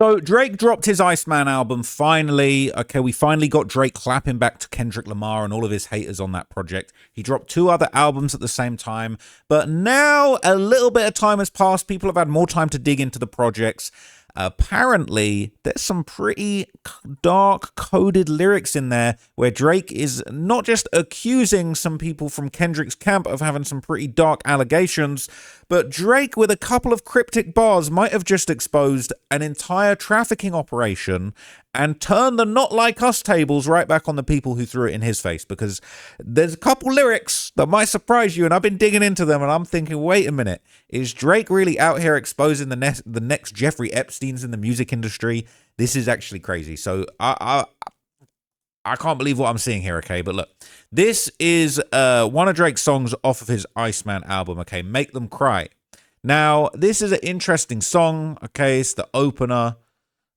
So Drake dropped his Iceman album finally. Okay, we finally got Drake clapping back to Kendrick Lamar and all of his haters on that project. He dropped 2 other albums at the same time, but now a little bit of time has passed. People have had more time to dig into the projects. Apparently, there's some pretty dark coded lyrics in there where Drake is not just accusing some people from Kendrick's camp of having some pretty dark allegations, but Drake, with a couple of cryptic bars, might have just exposed an entire trafficking operation and turned the not like us tables right back on the people who threw it in his face, because there's a couple lyrics that might surprise you, and I've been digging into them and I'm thinking, wait a minute, is Drake really out here exposing the next Jeffrey Epsteins in the music industry? This is actually crazy. So I can't believe what I'm seeing here, okay? But look, this is one of Drake's songs off of his Iceman album, okay? Make Them Cry. Now, this is an interesting song, okay? It's the opener,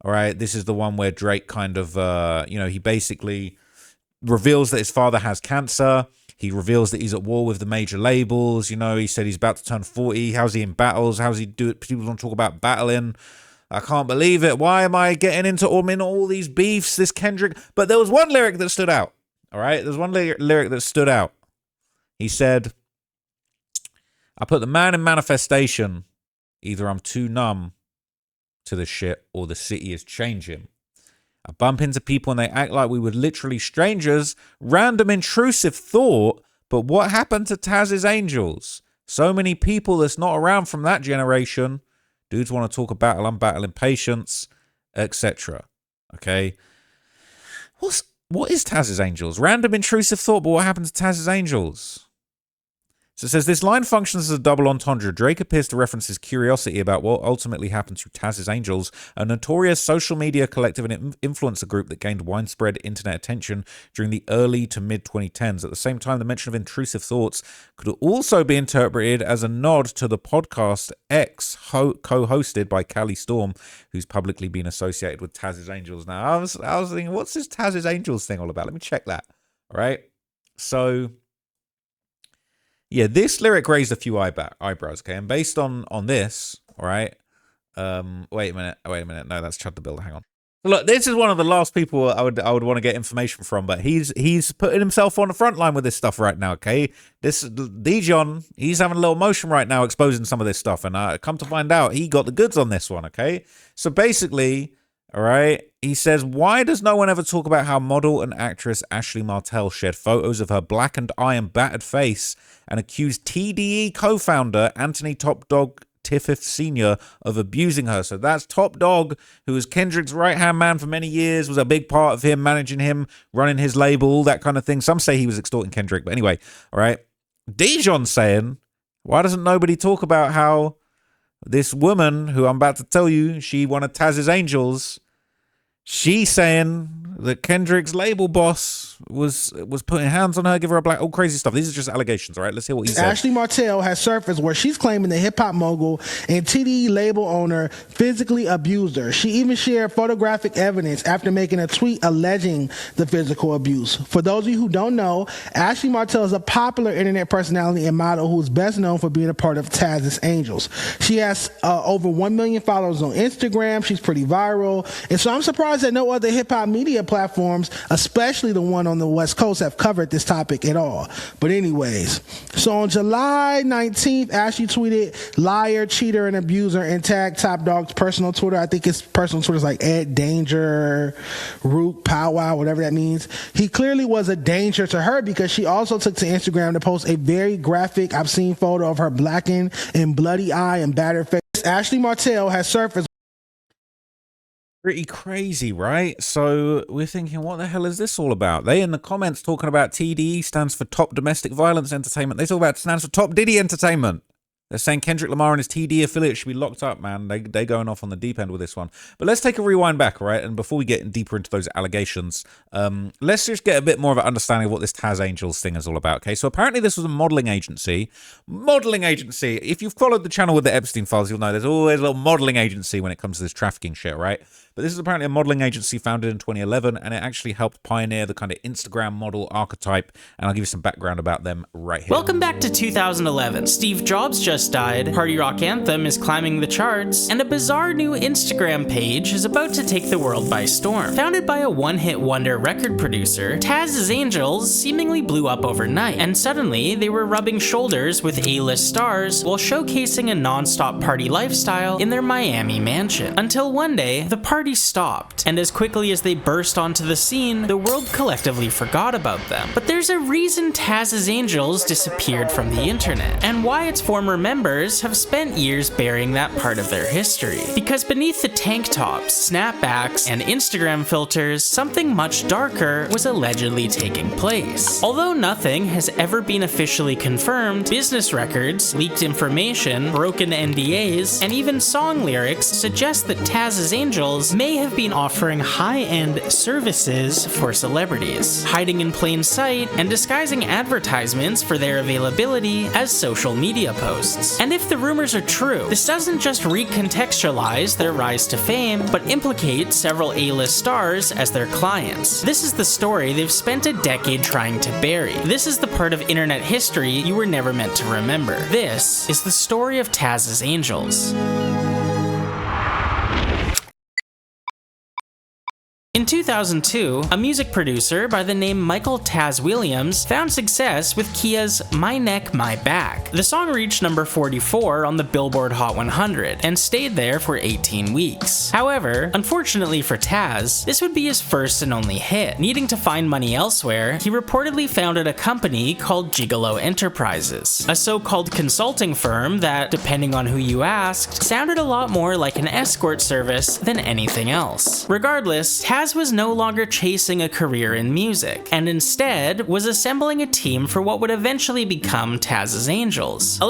all right? This is the one where Drake kind of, he basically reveals that his father has cancer. He reveals that he's at war with the major labels. He said he's about to turn 40. How's he in battles? How's he do it? People don't talk about battling. I can't believe it. Why am I getting into all these beefs, this Kendrick? But there was one lyric that stood out, all right? There's one lyric that stood out. He said, I put the man in manifestation. Either I'm too numb to the shit or the city is changing. I bump into people and they act like we were literally strangers. Random intrusive thought, but what happened to Taz's Angels? So many people that's not around from that generation. Dudes want to talk about I'm battling patience, etc. Okay. What is Taz's Angels? Random intrusive thought, but what happened to Taz's Angels? So it says, this line functions as a double entendre. Drake appears to reference his curiosity about what ultimately happened to Taz's Angels, a notorious social media collective and influencer group that gained widespread internet attention during the early to mid-2010s. At the same time, the mention of intrusive thoughts could also be interpreted as a nod to the podcast X, co-hosted by Callie Storm, who's publicly been associated with Taz's Angels. Now, I was thinking, what's this Taz's Angels thing all about? Let me check that. All right. So yeah, this lyric raised a few eyebrows, okay? And based on this, all right, wait a minute. No, that's Chud the Builder. Hang on. Look, this is one of the last people I would want to get information from, but he's putting himself on the front line with this stuff right now, okay? This Dijon, he's having a little motion right now exposing some of this stuff, and come to find out, he got the goods on this one, okay? So basically, all right, he says, why does no one ever talk about how model and actress Ashley Martell shared photos of her blackened eye and battered face and accused TDE co-founder Anthony Top Dog Tiffith Sr. of abusing her? So that's Top Dog, who was Kendrick's right-hand man for many years, was a big part of him, managing him, running his label, all that kind of thing. Some say he was extorting Kendrick, but anyway, all right. Dijon's saying, why doesn't nobody talk about how this woman, who I'm about to tell you, she one of Taz's Angels, she's saying that Kendrick's label boss was putting hands on her, give her a black, all crazy stuff. These are just allegations, all right? Let's hear what he said. Ashley Martell has surfaced where she's claiming the hip-hop mogul and TDE label owner physically abused her. She even shared photographic evidence after making a tweet alleging the physical abuse. For those of you who don't know, Ashley Martell is a popular internet personality and model who is best known for being a part of Taz's Angels. She has over 1 million followers on Instagram. She's pretty viral. And so I'm surprised that no other hip-hop media platforms, especially the one on the West Coast, have covered this topic at all. But anyways, so on July 19th, Ashley tweeted, liar, cheater, and abuser, and tagged Top Dog's personal Twitter. I think his personal Twitter is like Ed Danger, Root, Powwow, whatever that means. He clearly was a danger to her because she also took to Instagram to post a very graphic, obscene photo of her blackened and bloody eye and battered face. Ashley Martell has surfaced. Pretty crazy, right? So we're thinking, what the hell is this all about? They in the comments talking about TDE stands for Top Domestic Violence Entertainment. They talk about stands for Top Diddy Entertainment. They're saying Kendrick Lamar and his TD affiliate should be locked up, man. They going off on the deep end with this one. But let's take a rewind back, all right? And before we get deeper into those allegations, let's just get a bit more of an understanding of what this Taz Angels thing is all about, okay? So apparently this was a modeling agency. Modeling agency. If you've followed the channel with the Epstein files, you'll know there's always a little modeling agency when it comes to this trafficking shit, right? But this is apparently a modeling agency founded in 2011, and it actually helped pioneer the kind of Instagram model archetype. And I'll give you some background about them right here. Welcome back to 2011. Steve Jobs just playlist died, Party Rock Anthem is climbing the charts, and a bizarre new Instagram page is about to take the world by storm. Founded by a one-hit wonder record producer, Taz Angels seemingly blew up overnight, and suddenly they were rubbing shoulders with A-list stars while showcasing a non-stop party lifestyle in their Miami mansion. Until one day, the party stopped, and as quickly as they burst onto the scene, the world collectively forgot about them. But there's a reason Taz's Angels disappeared from the internet, and why its former members have spent years burying that part of their history. Because beneath the tank tops, snapbacks, and Instagram filters, something much darker was allegedly taking place. Although nothing has ever been officially confirmed, business records, leaked information, broken NDAs, and even song lyrics suggest that Taz's Angels may have been offering high-end services for celebrities, hiding in plain sight and disguising advertisements for their availability as social media posts. And if the rumors are true, this doesn't just recontextualize their rise to fame, but implicate several A-list stars as their clients. This is the story they've spent a decade trying to bury. This is the part of internet history you were never meant to remember. This is the story of Taz's Angels. In 2002, a music producer by the name Michael Taz Williams found success with Kia's My Neck, My Back. The song reached number 44 on the Billboard Hot 100 and stayed there for 18 weeks. However, unfortunately for Taz, this would be his first and only hit. Needing to find money elsewhere, he reportedly founded a company called Gigolo Enterprises, a so-called consulting firm that, depending on who you asked, sounded a lot more like an escort service than anything else. Regardless, Taz was no longer chasing a career in music, and instead was assembling a team for what would eventually become Taz's Angels.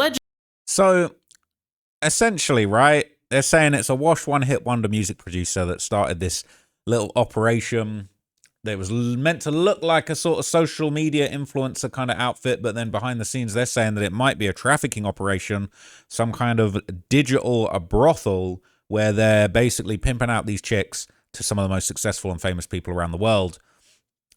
So, essentially, right, they're saying it's a one-hit wonder music producer that started this little operation that was meant to look like a sort of social media influencer kind of outfit, but then behind the scenes they're saying that it might be a trafficking operation, some kind of digital brothel where they're basically pimping out these chicks to some of the most successful and famous people around the world.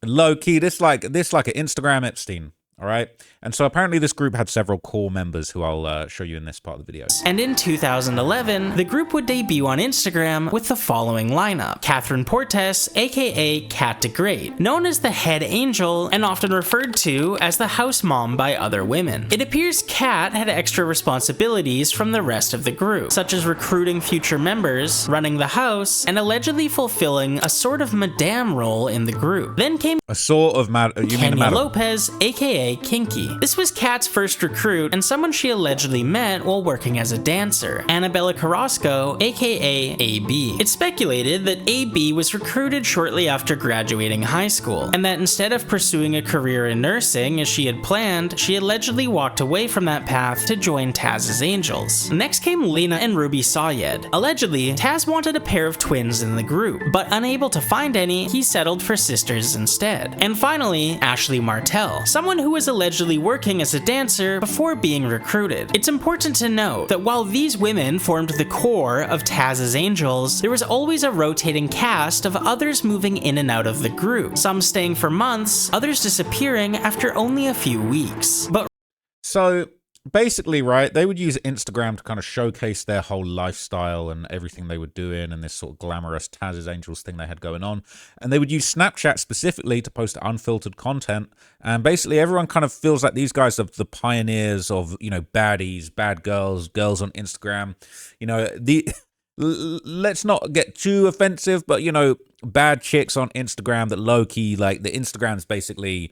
Low key, this like an Instagram Epstein. All right. And so apparently this group had several core members who I'll show you in this part of the video. And in 2011, the group would debut on Instagram with the following lineup. Catherine Portes, aka Kat DeGreat, known as the head angel and often referred to as the house mom by other women. It appears Kat had extra responsibilities from the rest of the group, such as recruiting future members, running the house, and allegedly fulfilling a sort of madame role in the group. Then came a sort of Kenya Lopez, aka Kinky. This was Kat's first recruit and someone she allegedly met while working as a dancer. Annabella Carrasco, aka AB. It's speculated that AB was recruited shortly after graduating high school, and that instead of pursuing a career in nursing as she had planned, she allegedly walked away from that path to join Taz's Angels. Next came Lena and Ruby Sayed. Allegedly, Taz wanted a pair of twins in the group, but unable to find any, he settled for sisters instead. And finally, Ashley Martell, someone who was allegedly working as a dancer before being recruited. It's important to note that while these women formed the core of Taz's Angels, there was always a rotating cast of others moving in and out of the group, some staying for months, others disappearing after only a few weeks. So basically, right, they would use Instagram to kind of showcase their whole lifestyle and everything they were doing and this sort of glamorous Taz's Angels thing they had going on. And they would use Snapchat specifically to post unfiltered content. And basically everyone kind of feels like these guys are the pioneers of, you know, baddies, bad girls, girls on Instagram. You know, let's not get too offensive, but, you know, bad chicks on Instagram that low-key, like, the Instagram's basically,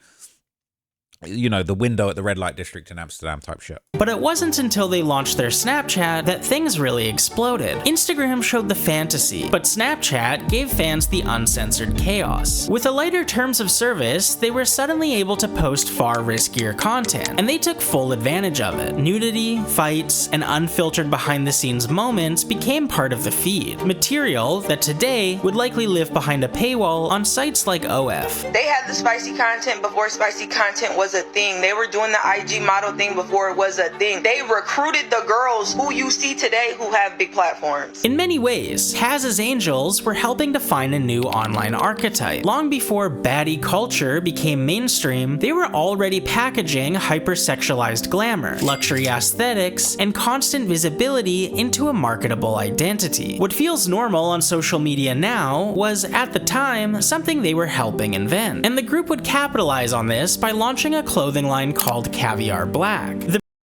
you know, the window at the red light district in Amsterdam type shit. But it wasn't until they launched their Snapchat that things really exploded. Instagram showed the fantasy, but Snapchat gave fans the uncensored chaos. With a lighter terms of service, they were suddenly able to post far riskier content, and they took full advantage of it. Nudity, fights, and unfiltered behind-the-scenes moments became part of the feed, material that today would likely live behind a paywall on sites like OF. They had the spicy content before spicy content was was a thing. They were doing the IG model thing before it was a thing. They recruited the girls who you see today who have big platforms. In many ways, Taz Angels were helping define a new online archetype. Long before baddie culture became mainstream, they were already packaging hypersexualized glamour, luxury aesthetics, and constant visibility into a marketable identity. What feels normal on social media now was, at the time, something they were helping invent. And the group would capitalize on this by launching a clothing line called Caviar Black.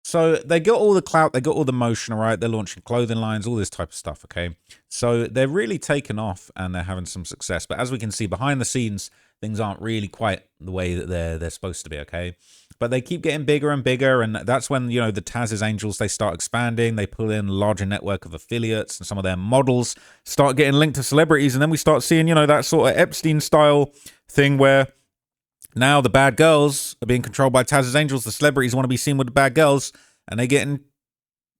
So they got all the clout, they got all the motion, all right? They're launching clothing lines, all this type of stuff, okay? So they're really taking off and they're having some success. But as we can see behind the scenes, things aren't really quite the way that they're supposed to be, okay? But they keep getting bigger and bigger, and that's when, you know, the Taz Angels, they start expanding. They pull in a larger network of affiliates, and some of their models start getting linked to celebrities, and then we start seeing, you know, that sort of Epstein-style thing where now the bad girls are being controlled by Taz Angels. The celebrities want to be seen with the bad girls, and they're getting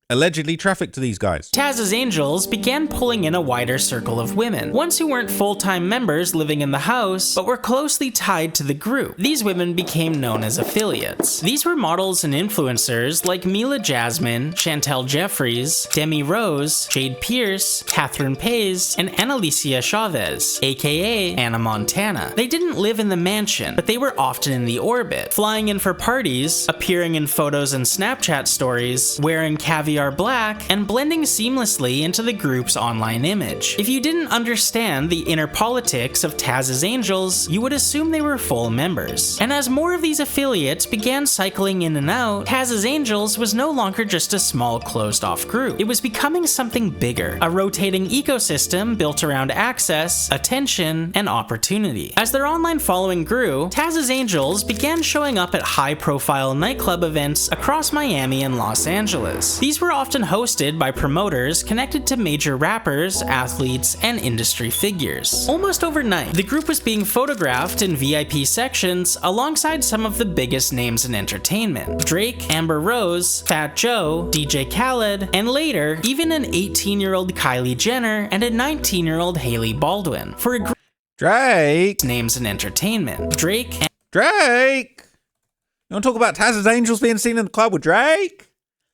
allegedly trafficked to these guys. Taz Angels began pulling in a wider circle of women, ones who weren't full-time members living in the house, but were closely tied to the group. These women became known as affiliates. These were models and influencers like Mila Jasmine, Chantel Jeffries, Demi Rose, Jade Pierce, Catherine Pays, and Annalicia Chavez, aka Anna Montana. They didn't live in the mansion, but they were often in the orbit, flying in for parties, appearing in photos and Snapchat stories, wearing caviar Black, and blending seamlessly into the group's online image. If you didn't understand the inner politics of Taz's Angels, you would assume they were full members. And as more of these affiliates began cycling in and out, Taz's Angels was no longer just a small closed-off group. It was becoming something bigger, a rotating ecosystem built around access, attention, and opportunity. As their online following grew, Taz's Angels began showing up at high-profile nightclub events across Miami and Los Angeles. These were often hosted by promoters connected to major rappers, athletes, and industry figures. Almost overnight, the group was being photographed in VIP sections alongside some of the biggest names in entertainment: Drake, Amber Rose, Fat Joe, DJ Khaled, and later, even an 18-year-old Kylie Jenner and a 19-year-old Hailey Baldwin. For a Drake! Names in entertainment: Drake. You want to talk about Taz's Angels being seen in the club with Drake?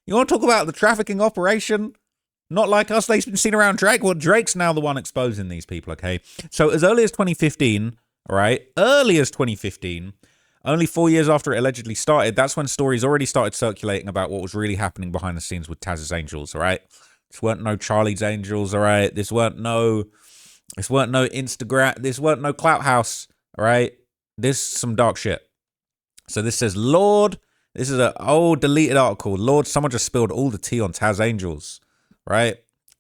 You want to talk about the trafficking operation? Not like us, they've been seen around Drake. Well, Drake's now the one exposing these people, okay? So as early as 2015, all right? Early as 2015, only 4 years after it allegedly started, that's when stories already started circulating about what was really happening behind the scenes with Taz's Angels, all right? This weren't no Charlie's Angels, all right? This weren't no Instagram, this weren't no Clout House, all right? This is some dark shit. So this says, Lord... This is an old deleted article. Lord, someone just spilled all the tea on Taz Angels, right?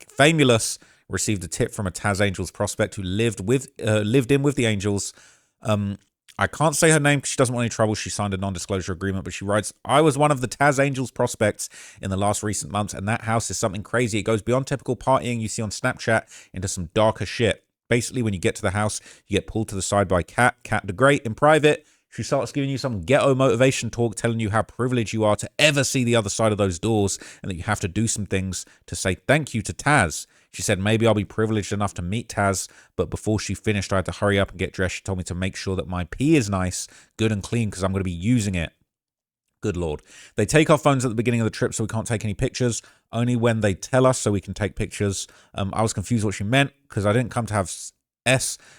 Famulous received a tip from a Taz Angels prospect who lived in with the Angels. I can't say her name because she doesn't want any trouble. She signed a non-disclosure agreement, but she writes, I was one of the Taz Angels prospects in the last recent months, and that house is something crazy. It goes beyond typical partying you see on Snapchat into some darker shit. Basically, when you get to the house, you get pulled to the side by Kat the Great in private. She starts giving you some ghetto motivation talk, telling you how privileged you are to ever see the other side of those doors and that you have to do some things to say thank you to Taz. She said, maybe I'll be privileged enough to meet Taz, but before she finished, I had to hurry up and get dressed. She told me to make sure that my pee is nice, good and clean, because I'm going to be using it. Good Lord. They take our phones at the beginning of the trip so we can't take any pictures, only when they tell us so we can take pictures. I was confused what she meant because I didn't come to have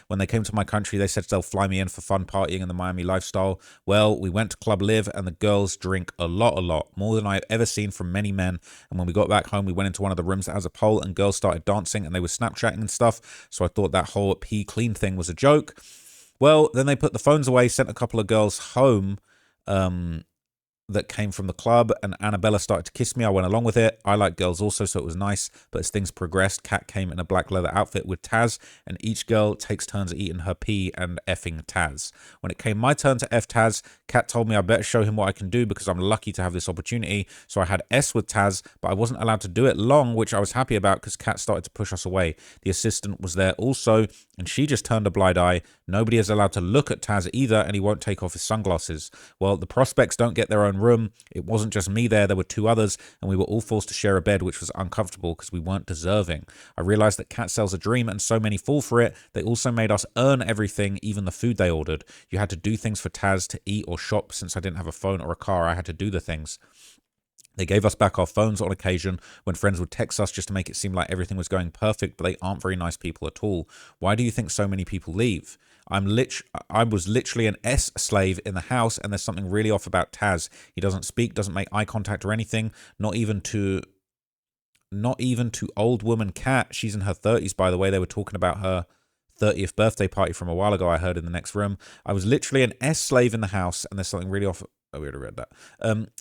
when they came to my country. They said they'll fly me in for fun partying in the Miami lifestyle. Well, we went to Club Live and the girls drink a lot, more than I've ever seen from many men. And when we got back home, we went into one of the rooms that has a pole and girls started dancing and they were Snapchatting and stuff. So I thought that whole pee clean thing was a joke. Well, then they put the phones away, sent a couple of girls home that came from the club, and Annabella started to kiss me. I went along with it. I like girls also, so it was nice. But as things progressed, Kat came in a black leather outfit with Taz, and each girl takes turns eating her pee and effing Taz. When it came my turn to F Taz, Kat told me I better show him what I can do because I'm lucky to have this opportunity. So I had S with Taz, but I wasn't allowed to do it long, which I was happy about because Kat started to push us away. The assistant was there also, And she just turned a blind eye. Nobody is allowed to look at Taz either, and he won't take off his sunglasses. Well, the prospects don't get their own room. It wasn't just me there were 2 others, and we were all forced to share a bed, which was uncomfortable because we weren't deserving. I realized that cat sales a dream, and so many fall for it. They also made us earn everything, even the food they ordered. You had to do things for Taz to eat or shop. Since I didn't have a phone or a car, I had to do the things. They gave us back our phones on occasion when friends would text us just to make it seem like everything was going perfect, but they aren't very nice people at all. Why do you think so many people leave? I was literally an S-slave in the house, and there's something really off about Taz. He doesn't speak, doesn't make eye contact or anything, not even to old woman Kat. She's in her 30s, by the way. They were talking about her 30th birthday party from a while ago, I heard in the next room. I was literally an S-slave in the house, and there's something really off. Oh, we already read that.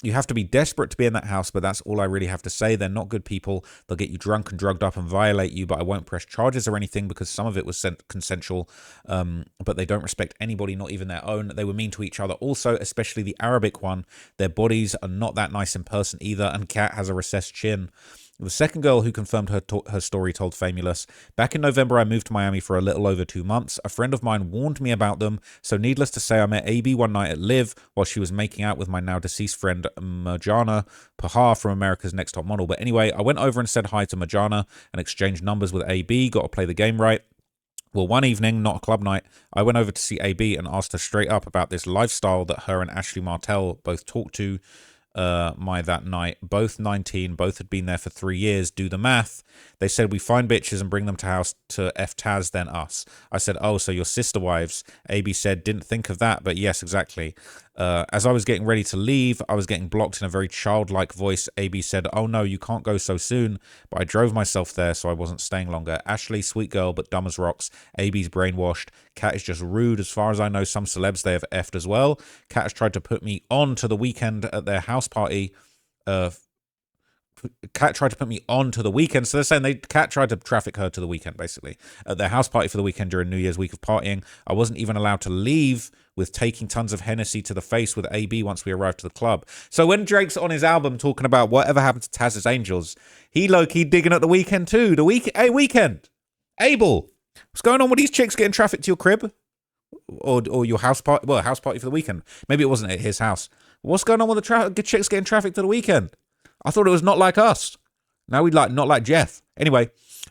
You have to be desperate to be in that house, but that's all I really have to say. They're not good people. They'll get you drunk and drugged up and violate you, but I won't press charges or anything because some of it was consensual, but they don't respect anybody, not even their own. They were mean to each other also, especially the Arabic one. Their bodies are not that nice in person either, and Kat has a recessed chin. The second girl who confirmed her story told Famulous, back in November, I moved to Miami for a little over 2 months. A friend of mine warned me about them, so needless to say, I met AB one night at Live while she was making out with my now deceased friend Marjana Pahar from America's Next Top Model. But anyway, I went over and said hi to Marjana and exchanged numbers with AB, got to play the game right. Well, one evening, not a club night, I went over to see AB and asked her straight up about this lifestyle that her and Ashley Martell both talked to that night. Both 19, both had been there for 3 years. Do the math. They said we find bitches and bring them to house to F Taz, then us. I said, oh, so your sister wives. AB said, didn't think of that, but yes, exactly. As I was getting ready to leave, I was getting blocked in a very childlike voice. AB said, oh no, you can't go so soon. But I drove myself there, so I wasn't staying longer. Ashley, sweet girl, but dumb as rocks. AB's brainwashed. Kat is just rude. As far as I know, some celebs they have effed as well. Kat has tried to put me on to the weekend at their house party. Kat tried to put me on to the weekend. So they're saying Kat tried to traffic her to the weekend, basically. At their house party for the weekend during New Year's week of partying. I wasn't even allowed to leave with taking tons of Hennessy to the face with AB once we arrived to the club. So when Drake's on his album talking about whatever happened to Taz's Angels, he low-key digging at the weekend too. Hey, weekend. Abel, what's going on with these chicks getting trafficked to your crib? Or your house party? Well, house party for the weekend. Maybe it wasn't at his house. What's going on with the chicks getting trafficked to the weekend? I thought it was not like us. Now we'd not like Jeff. Anyway,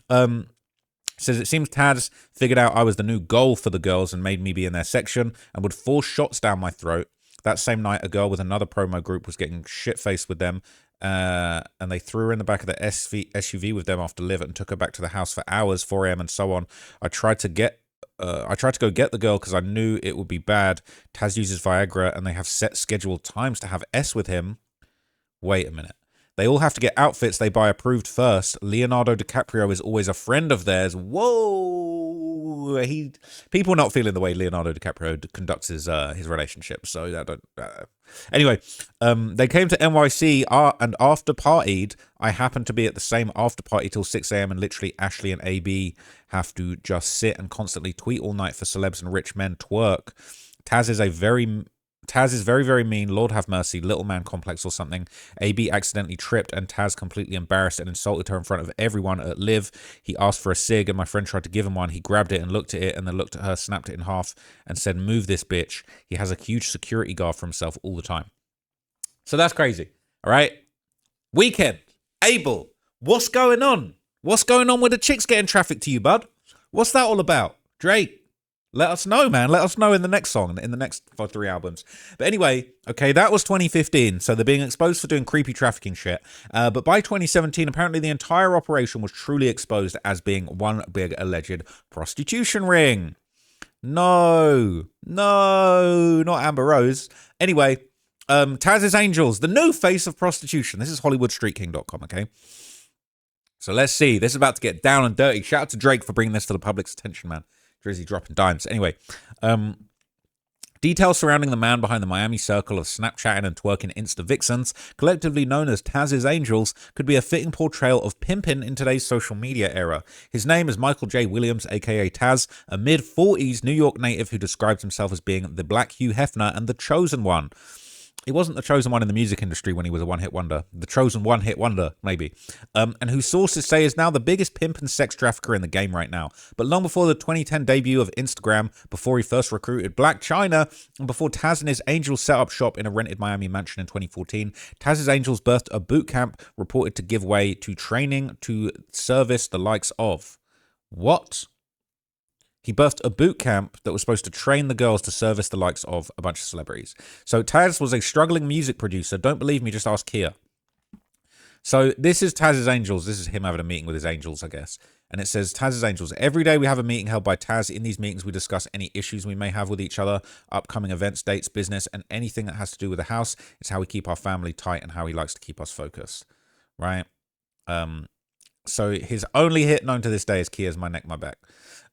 says it seems Taz figured out I was the new goal for the girls and made me be in their section and would force shots down my throat. That same night, a girl with another promo group was getting shit-faced with them, and they threw her in the back of the SUV with them after Live and took her back to the house for hours, 4 a.m. and so on. I tried to go get the girl because I knew it would be bad. Taz uses Viagra and they have set scheduled times to have S with him. Wait a minute. They all have to get outfits they buy approved first. Leonardo DiCaprio is always a friend of theirs. Whoa! People not feeling the way Leonardo DiCaprio conducts his relationship. So I don't. Anyway, they came to NYC and after partied. I happened to be at the same after party till 6 a.m. and literally Ashley and AB have to just sit and constantly tweet all night for celebs and rich men twerk. Taz is very, very mean. Lord have mercy. Little man complex or something. AB accidentally tripped and Taz completely embarrassed and insulted her in front of everyone at Live. He asked for a cig and my friend tried to give him one. He grabbed it and looked at it and then looked at her, snapped it in half and said, move this bitch. He has a huge security guard for himself all the time. So that's crazy. All right. Weekend. Abel. What's going on? What's going on with the chicks getting trafficked to you, bud? What's that all about? Drake. Let us know, man. Let us know in the next song, in the next 3 albums. But anyway, okay, that was 2015. So they're being exposed for doing creepy trafficking shit. But by 2017, apparently the entire operation was truly exposed as being one big alleged prostitution ring. No, not Amber Rose. Anyway, Taz's Angels, the new face of prostitution. This is HollywoodStreetKing.com, okay? So let's see. This is about to get down and dirty. Shout out to Drake for bringing this to the public's attention, man. Drizzy dropping dimes. Anyway, details surrounding the man behind the Miami circle of Snapchatting and twerking Insta vixens, collectively known as Taz's Angels, could be a fitting portrayal of pimping in today's social media era. His name is Michael J. Williams, aka Taz, a mid-40s New York native who describes himself as being the Black Hugh Hefner and the chosen one. He wasn't the chosen one in the music industry when he was a one-hit wonder. The chosen one-hit wonder, maybe. And who sources say is now the biggest pimp and sex trafficker in the game right now. But long before the 2010 debut of Instagram, before he first recruited Black China, and before Taz and his Angels set up shop in a rented Miami mansion in 2014, Taz's Angels birthed a boot camp reported to give way to training to service the likes of... What? He birthed a boot camp that was supposed to train the girls to service the likes of a bunch of celebrities. So Taz was a struggling music producer. Don't believe me, just ask Kia. So this is Taz's Angels. This is him having a meeting with his angels, I guess. And it says, Taz's Angels. Every day we have a meeting held by Taz. In these meetings, we discuss any issues we may have with each other, upcoming events, dates, business, and anything that has to do with the house. It's how we keep our family tight and how he likes to keep us focused. Right? So his only hit known to this day is Kia's My Neck, My Back.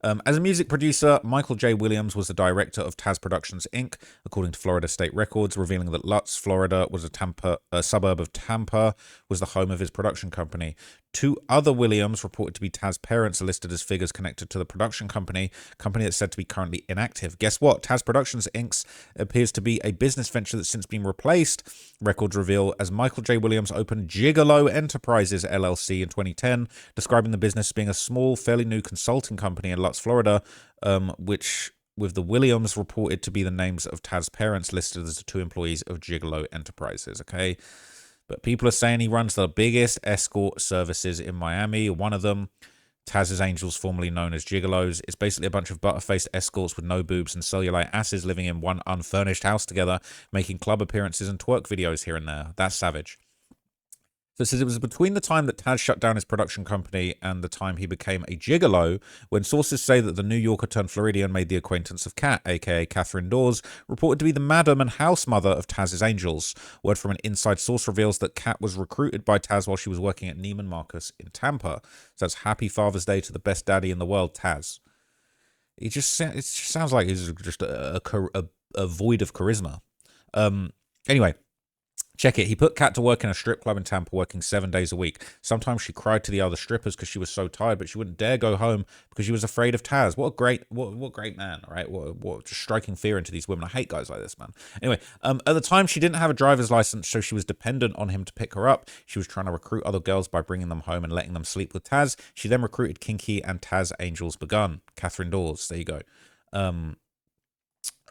As a music producer, Michael J. Williams was the director of Taz Productions, Inc., according to Florida State Records, revealing that Lutz, Florida, was a suburb of Tampa, was the home of his production company. 2 other Williams, reported to be Taz parents, are listed as figures connected to the production company that's said to be currently inactive. Guess what? Taz Productions, Inc. appears to be a business venture that's since been replaced, records reveal, as Michael J. Williams opened Gigolo Enterprises, LLC in 2010, describing the business as being a small, fairly new consulting company in Lutz, Florida, which, with the Williams reported to be the names of Taz parents listed as the 2 employees of Gigolo Enterprises, okay? But people are saying he runs the biggest escort services in Miami. One of them, Taz's Angels, formerly known as Gigolos, is basically a bunch of butter-faced escorts with no boobs and cellulite asses living in one unfurnished house together, making club appearances and twerk videos here and there. That's savage. So it says it was between the time that Taz shut down his production company and the time he became a gigolo, when sources say that the New Yorker turned Floridian made the acquaintance of Kat, aka Catherine Dawes, reported to be the madam and house mother of Taz's Angels. Word from an inside source reveals that Kat was recruited by Taz while she was working at Neiman Marcus in Tampa. So that's Happy Father's Day to the best daddy in the world, Taz. It just sounds like he's just a void of charisma. Anyway. Check it. He put Kat to work in a strip club in Tampa, working 7 days a week. Sometimes she cried to the other strippers because she was so tired, but she wouldn't dare go home because she was afraid of Taz. What a great man, right? What just striking fear into these women. I hate guys like this, man. Anyway, at the time, she didn't have a driver's license, so she was dependent on him to pick her up. She was trying to recruit other girls by bringing them home and letting them sleep with Taz. She then recruited Kinky and Taz Angels begun. Catherine Dawes. There you go.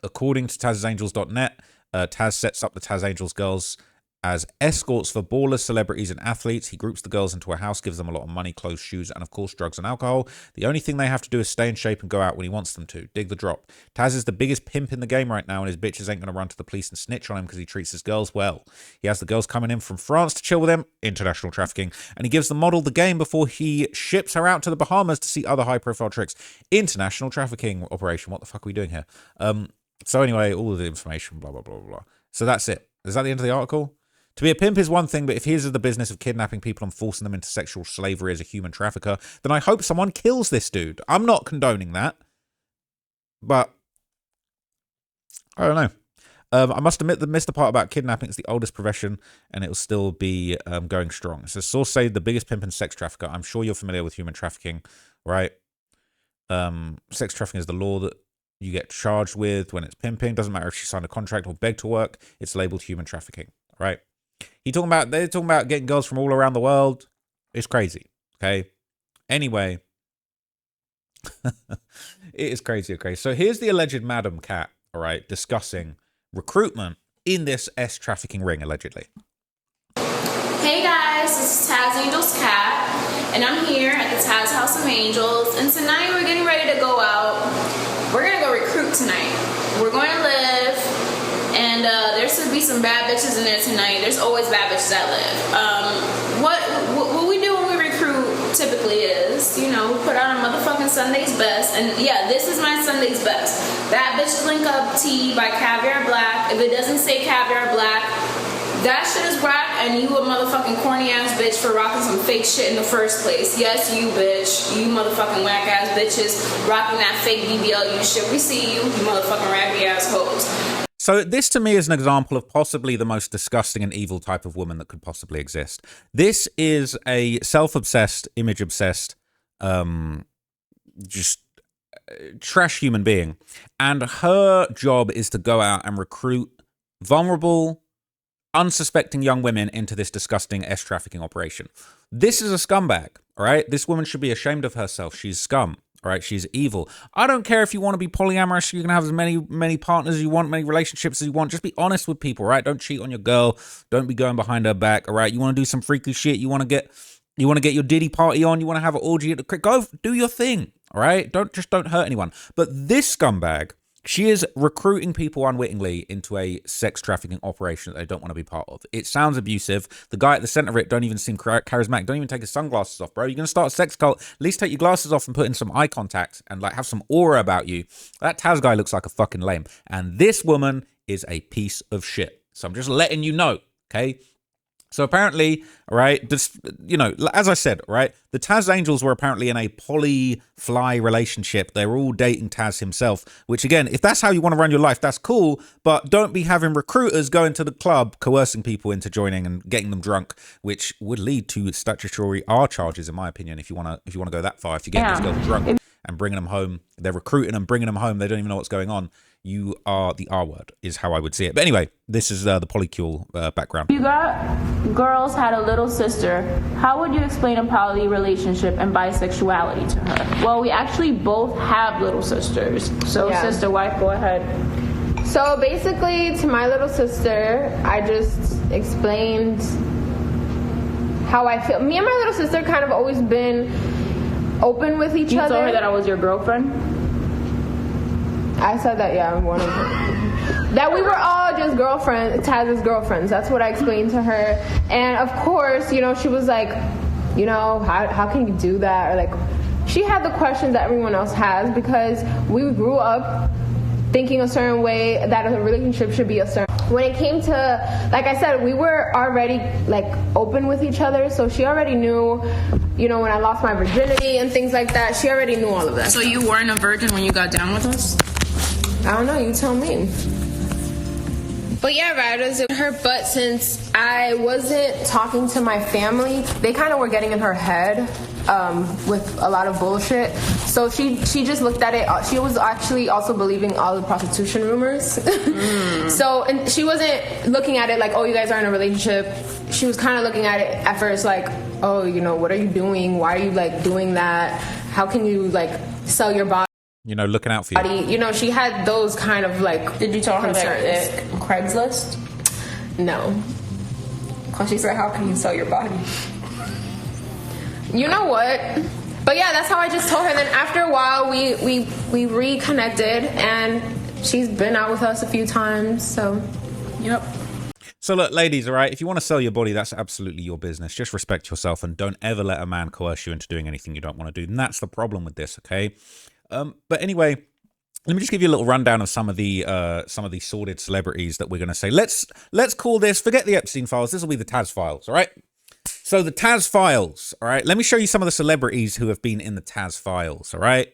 According to TazAngels.net, Taz sets up the Taz Angels girls as escorts for ballers, celebrities, and athletes. He groups the girls into a house, gives them a lot of money, clothes, shoes, and of course, drugs and alcohol. The only thing they have to do is stay in shape and go out when he wants them to. Dig the drop. Taz is the biggest pimp in the game right now, and his bitches ain't going to run to the police and snitch on him because he treats his girls well. He has the girls coming in from France to chill with him, international trafficking, and he gives the model the game before he ships her out to the Bahamas to see other high-profile tricks. International trafficking operation. What the fuck are we doing here? So anyway, all of the information, blah, blah, blah, blah. So that's it. Is that the end of the article? To be a pimp is one thing, but if he is in the business of kidnapping people and forcing them into sexual slavery as a human trafficker, then I hope someone kills this dude. I'm not condoning that. But I don't know. I must admit that missed the part about kidnapping. It's the oldest profession, and it will still be going strong. So source say the biggest pimp and sex trafficker. I'm sure you're familiar with human trafficking, right? Sex trafficking is the law that you get charged with when it's pimping. Doesn't matter if she signed a contract or begged to work. It's labeled human trafficking, right? They're talking about getting girls from all around the world. It's crazy, okay? Anyway, it is crazy, okay? So here's the alleged Madam Cat, all right, discussing recruitment in this trafficking ring, allegedly. Hey guys, this is Taz Angels Cat, and I'm here at the Taz House of Angels, and tonight we're getting ready to go out. We're gonna go recruit tonight. We're going to live, and there should be some bad bitches in there tonight. There's always bad bitches that live. What we do when we recruit typically is, you know, we put out a motherfucking Sunday's Best, and yeah, this is my Sunday's Best. Bad Bitches Link Up Tea by Caviar Black. If it doesn't say Caviar Black, that shit is whack, and you a motherfucking corny ass bitch for rocking some fake shit in the first place. Yes, you bitch. You motherfucking whack ass bitches rocking that fake BBLU shit. We see you, you motherfucking raggedy ass hoes. So this to me is an example of possibly the most disgusting and evil type of woman that could possibly exist. This is a self-obsessed, image-obsessed, just trash human being. And her job is to go out and recruit vulnerable, unsuspecting young women into this disgusting trafficking operation. This is a scumbag, all right? This woman should be ashamed of herself. She's scum, all right? She's evil. I don't care if you want to be polyamorous. You can have as many partners as you want, many relationships as you want. Just be honest with people, right? Don't cheat on your girl. Don't be going behind her back, all right? You want to do some freaky shit. You want to get your Diddy party on. You want to have an orgy at the crib. Go do your thing, all right? Don't hurt anyone. But this scumbag, she is recruiting people unwittingly into a sex trafficking operation that they don't want to be part of. It sounds abusive. The guy at the center of it don't even seem charismatic. Don't even take his sunglasses off, bro. You're going to start a sex cult. At least take your glasses off and put in some eye contact and like have some aura about you. That Taz guy looks like a fucking lame. And this woman is a piece of shit. So I'm just letting you know, okay? So apparently, all right, this, you know, as I said, right, the Taz Angels were apparently in a poly-fly relationship. They were all dating Taz himself, which again, if that's how you want to run your life, that's cool. But don't be having recruiters going to the club, coercing people into joining and getting them drunk, which would lead to statutory R charges, in my opinion, if you want to go that far. If you get these girls drunk and bringing them home, they're recruiting them, bringing them home, they don't even know what's going on. You are the R word, is how I would see it. But anyway, this is the polycule background. You got girls had a little sister. How would you explain a poly relationship and bisexuality to her? Well, we actually both have little sisters. So, sister, wife, go ahead. So basically, to my little sister, I just explained how I feel. Me and my little sister kind of always been open with each other. You told her that I was your girlfriend? I said that, yeah, I'm one of them. That we were all just girlfriends, Taz's girlfriends. That's what I explained to her. And of course, you know, she was like, you know, how can you do that? Or like, she had the questions that everyone else has because we grew up thinking a certain way that a relationship should be a certain. When it came to, like I said, we were already like open with each other, so she already knew, you know, when I lost my virginity and things like that, she already knew all of that. So you weren't a virgin when you got down with us? I don't know, you tell me. But yeah, riders in her butt, since I wasn't talking to my family, they kind of were getting in her head with a lot of bullshit. So she just looked at it. She was actually also believing all the prostitution rumors. So, and she wasn't looking at it like, oh, you guys are in a relationship. She was kind of looking at it at first like, oh, you know, what are you doing? Why are you like doing that? How can you like sell your body? You know, looking out for you. You know, she had those kind of like. Did you tell her concerns. that Craigslist? No. Because she said, how can you sell your body? You know what? But yeah, that's how I just told her. Then after a while, we reconnected, and she's been out with us a few times. So, yep. So look, ladies, all right, if you want to sell your body, that's absolutely your business. Just respect yourself and don't ever let a man coerce you into doing anything you don't want to do. And that's the problem with this, okay? But anyway, let me just give you a little rundown of some of the sordid celebrities that we're going to say. Let's call this, forget the Epstein files. This will be the Taz files, all right? So the Taz files, all right? Let me show you some of the celebrities who have been in the Taz files, all right?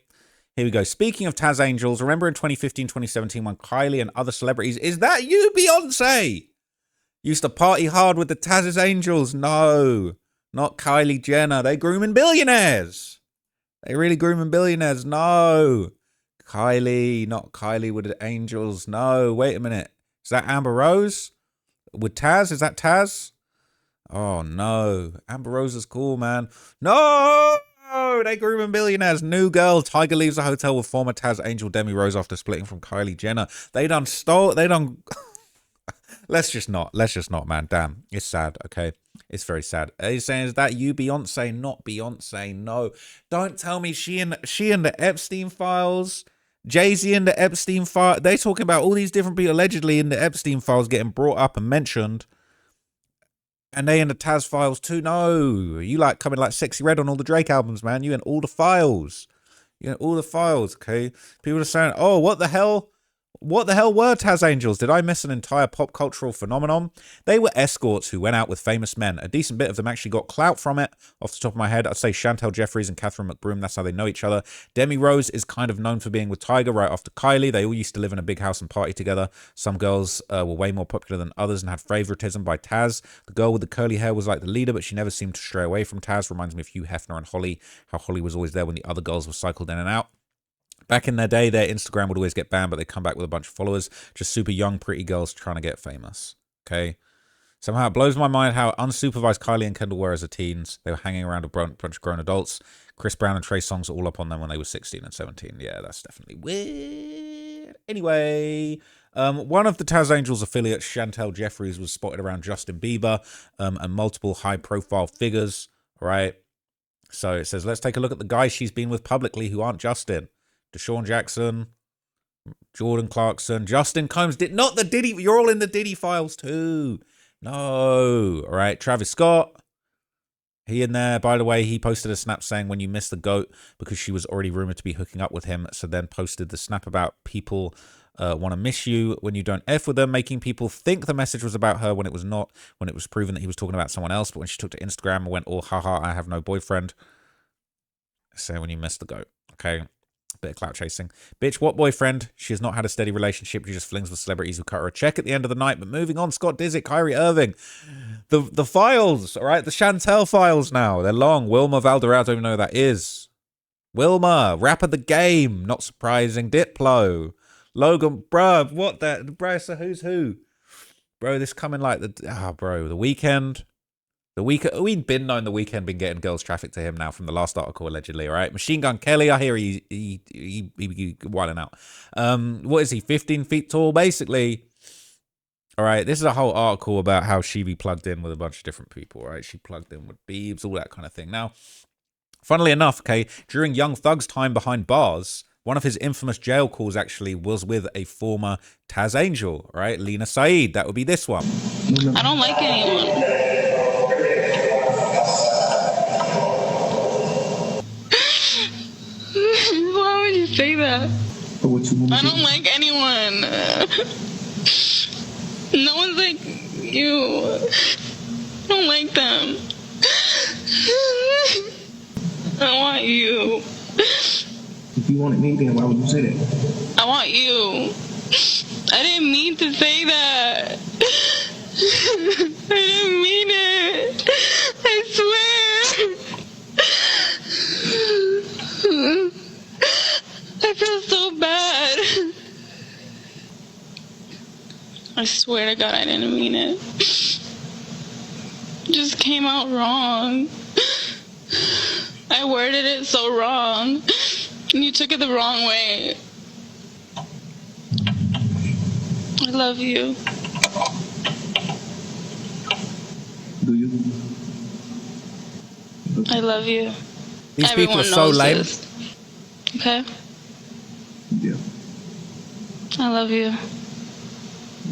Here we go. Speaking of Taz Angels, remember in 2015, 2017 when Kylie and other celebrities, is that you, Beyonce? Used to party hard with the Taz Angels? No, not Kylie Jenner. They grooming billionaires. They really grooming billionaires. No. Kylie, not Kylie with the Angels. No, wait a minute. Is that Amber Rose? With Taz? Is that Taz? Oh, no. Amber Rose is cool, man. No! They grooming billionaires. New girl. Tiger leaves a hotel with former Taz Angel Demi Rose after splitting from Kylie Jenner. They done Let's just not, man. Damn. It's sad, okay? It's very sad. He's saying, is that you, Beyonce? Not Beyonce, no. Don't tell me she in the Epstein files. Jay-Z in the Epstein file. They talking about all these different people allegedly in the Epstein files getting brought up and mentioned. And they in the Taz files too. No. You like coming like Sexy Red on all the Drake albums, man. You in all the files. You in all the files, okay? People are saying, oh, what the hell? What the hell were Taz Angels? Did I miss an entire pop cultural phenomenon? They were escorts who went out with famous men. A decent bit of them actually got clout from it. Off the top of my head, I'd say Chantel Jeffries and Catherine McBroom. That's how they know each other. Demi Rose is kind of known for being with Tiger right after Kylie. They all used to live in a big house and party together. Some girls were way more popular than others and had favoritism by Taz. The girl with the curly hair was like the leader, but she never seemed to stray away from Taz. Reminds me of Hugh Hefner and Holly, how Holly was always there when the other girls were cycled in and out. Back in their day, their Instagram would always get banned, but they come back with a bunch of followers. Just super young, pretty girls trying to get famous. Okay? Somehow it blows my mind how unsupervised Kylie and Kendall were as a teens. They were hanging around a bunch of grown adults. Chris Brown and Trey Songz all up on them when they were 16 and 17. Yeah, that's definitely weird. Anyway, one of the Taz Angels affiliates, Chantel Jeffries, was spotted around Justin Bieber and multiple high-profile figures, right? So it says, let's take a look at the guys she's been with publicly who aren't Justin. Deshaun Jackson, Jordan Clarkson, Justin Combs. Not the Diddy. You're all in the Diddy files too. No. All right. Travis Scott. He in there. By the way, he posted a snap saying when you missed the GOAT because she was already rumored to be hooking up with him. So then posted the snap about people want to miss you when you don't F with them, making people think the message was about her when it was not, when it was proven that he was talking about someone else. But when she took to Instagram and went, oh, haha, I have no boyfriend. So when you missed the GOAT. Okay. Bit of clout chasing. Bitch, what boyfriend? She has not had a steady relationship. She just flings with celebrities who cut her a check at the end of the night. But moving on, Scott Disick, Kyrie Irving. The files, all right? The Chantel files now. They're long. Wilma Valderrama, I don't even know who that is. Wilma, rap of the game. Not surprising. Diplo. Logan, bruh, what that? Bruh, so who's who? Bro, this coming like the... The Weeknd. We've been knowing the Weeknd been getting girls trafficked to him now from the last article, allegedly, all right? Machine Gun Kelly, I hear he wilding out. What is he, 15 feet tall, basically? All right, this is a whole article about how she be plugged in with a bunch of different people, right? She plugged in with Biebs, all that kind of thing. Now, funnily enough, okay, during Young Thug's time behind bars, one of his infamous jail calls actually was with a former Taz Angel, right? Lena Saeed, that would be this one. I don't like anyone. Why would you say that? I don't like anyone. No one's like you. I don't like them. I want you. If you wanted me, then why would you say that? I want you. I didn't mean to say that. I didn't mean it. I swear. I feel so bad. I swear to God I didn't mean it. It just came out wrong. I worded it so wrong. And you took it the wrong way. I love you. Do you? I love you. These Everyone people are so knows lame. this. Okay? Yeah. I love you.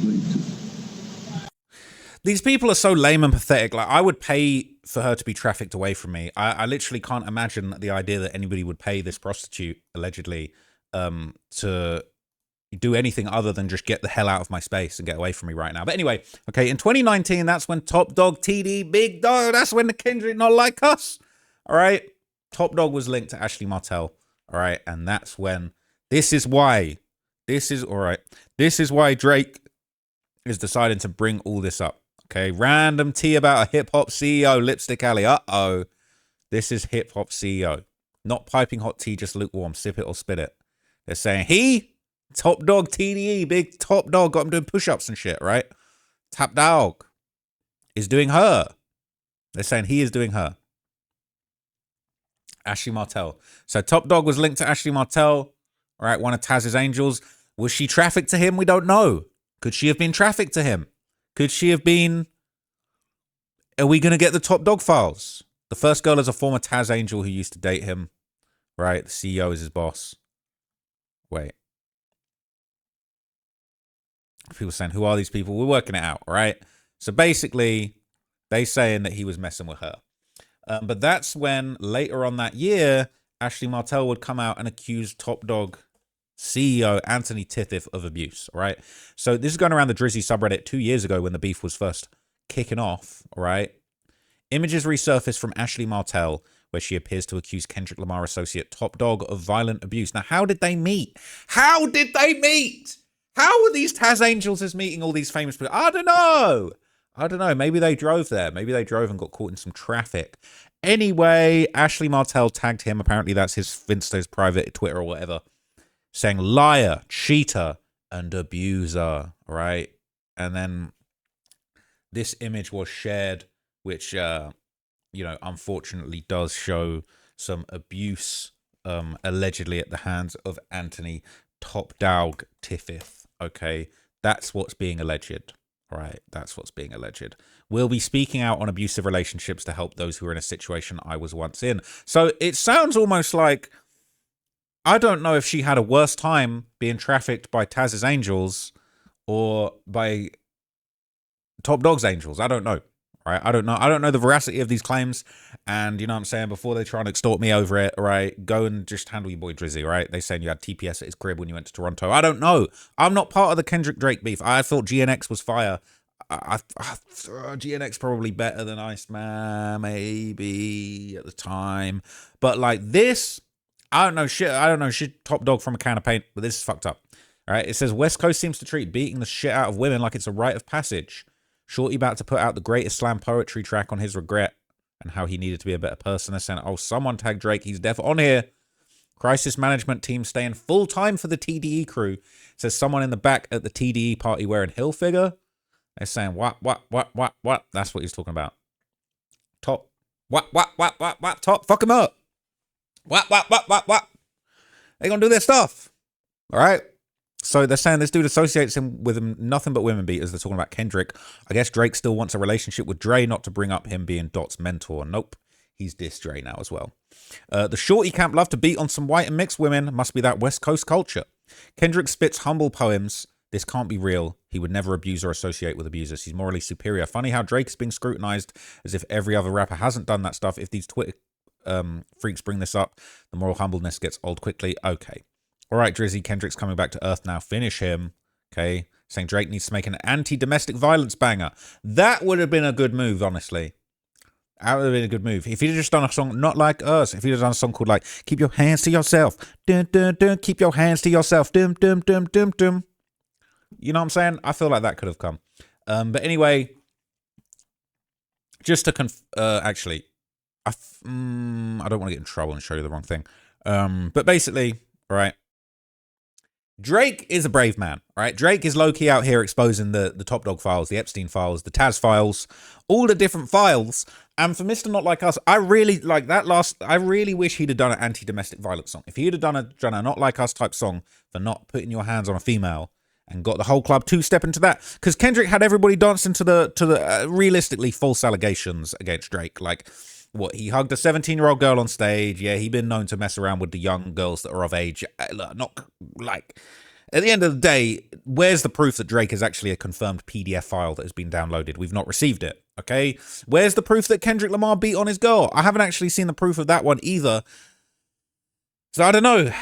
Me too. These people are so lame and pathetic. Like, I would pay for her to be trafficked away from me. I literally can't imagine the idea that anybody would pay this prostitute, allegedly, to do anything other than just get the hell out of my space and get away from me right now. But anyway, okay, in 2019, that's when Top Dog, TD, Big Dog, that's when the Kendrick Not Like Us, all right? Top Dog was linked to Ashley Martell, all right? And that's when, this is why Drake is deciding to bring all this up. Okay, random tea about a hip-hop CEO, Lipstick Alley. Uh-oh. This is hip-hop CEO. Not piping hot tea, just lukewarm. Sip it or spit it. They're saying, Top Dog TDE, big Top Dog, got him doing push-ups and shit, right? Top Dog is doing her. They're saying he is doing her. Ashley Martell. So Top Dog was linked to Ashley Martell, all right, one of Taz's Angels. Was she trafficked to him? We don't know. Could she have been trafficked to him? Could she have been... Are we going to get the Top Dog files? The first girl is a former Taz Angel who used to date him. Right? The CEO is his boss. Wait. People saying, who are these people? We're working it out, right? So basically, they saying that he was messing with her. But that's when, later on that year, Ashley Martell would come out and accuse Top Dog CEO Anthony Tithith of abuse, all right? So this is going around the Drizzy subreddit 2 years ago when the beef was first kicking off, all right? Images resurfaced from Ashley Martell where she appears to accuse Kendrick Lamar associate Top Dog of violent abuse. Now, how did they meet? How did they meet? How are these Taz Angels meeting all these famous people? I don't know. Maybe they drove there. Maybe they drove and got caught in some traffic. Anyway, Ashley Martell tagged him. Apparently that's his Finsto's private Twitter or whatever. Saying liar, cheater, and abuser, right? And then this image was shared, which, unfortunately does show some abuse, allegedly at the hands of Anthony Top Dog Tiffith. Okay, that's what's being alleged. Right, that's what's being alleged. We'll be speaking out on abusive relationships to help those who are in a situation I was once in. So it sounds almost like, I don't know if she had a worse time being trafficked by Taz's Angels or by Top Dog's Angels. I don't know. Right? I don't know the veracity of these claims. And you know what I'm saying? Before they try and extort me over it, right? Go and just handle your boy Drizzy, right? They saying you had TPS at his crib when you went to Toronto. I don't know. I'm not part of the Kendrick Drake beef. I thought GNX was fire. I GNX probably better than Iceman, maybe at the time. But like this, I don't know shit. Top Dog from a can of paint, but this is fucked up. All right? It says West Coast seems to treat beating the shit out of women like it's a rite of passage. Shorty about to put out the greatest slam poetry track on his regret and how he needed to be a better person. They're saying, oh, someone tag Drake. He's def on here. Crisis management team staying full time for the TDE crew. Says someone in the back at the TDE party wearing Hilfiger. They're saying, what? That's what he's talking about. Top. What? Top. Fuck him up. What? They gonna do their stuff. All right. So they're saying this dude associates him with nothing but women beaters. They're talking about Kendrick. I guess Drake still wants a relationship with Dre, not to bring up him being Dot's mentor. Nope. He's dissed Dre now as well. The shorty camp love to beat on some white and mixed women. Must be that West Coast culture. Kendrick spits humble poems. This can't be real. He would never abuse or associate with abusers. He's morally superior. Funny how Drake is being scrutinized as if every other rapper hasn't done that stuff. If these Twitter freaks bring this up, the moral humbleness gets old quickly. Okay. All right, Drizzy, Kendrick's coming back to earth now. Finish him. Okay. Saying Drake needs to make an anti-domestic violence banger. That would have been a good move, honestly. That would have been a good move. If he'd have just done a song, not like us. If he'd have done a song called like, keep your hands to yourself. Dun, dun, dun. Keep your hands to yourself. Dum, dum, dum, dum, dum. You know what I'm saying? I feel like that could have come. But anyway, just to actually, I don't want to get in trouble and show you the wrong thing. But basically, right, Drake is a brave man, right? Drake is low-key out here exposing the Top Dog files, the Epstein files, the Taz files, all the different files. And for Mr. Not Like Us, I really like that I really wish he'd have done an anti-domestic violence song. If he'd have done a Not Like Us type song for not putting your hands on a female and got the whole club two-step into that. Because Kendrick had everybody dancing to the realistically false allegations against Drake. Like, what, he hugged a 17-year-old girl on stage. Yeah, he'd been known to mess around with the young girls that are of age. Not like, at the end of the day, where's the proof that Drake is actually a confirmed PDF file that has been downloaded? We've not received it, okay? Where's the proof that Kendrick Lamar beat on his girl? I haven't actually seen the proof of that one either. So I don't know.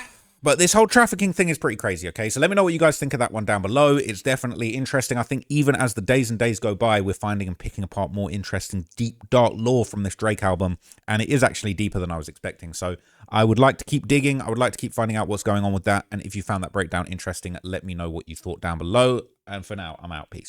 But this whole trafficking thing is pretty crazy, okay? So let me know what you guys think of that one down below. It's definitely interesting. I think even as the days and days go by, we're finding and picking apart more interesting, deep, dark lore from this Drake album. And it is actually deeper than I was expecting. So I would like to keep digging. I would like to keep finding out what's going on with that. And if you found that breakdown interesting, let me know what you thought down below. And for now, I'm out. Peace.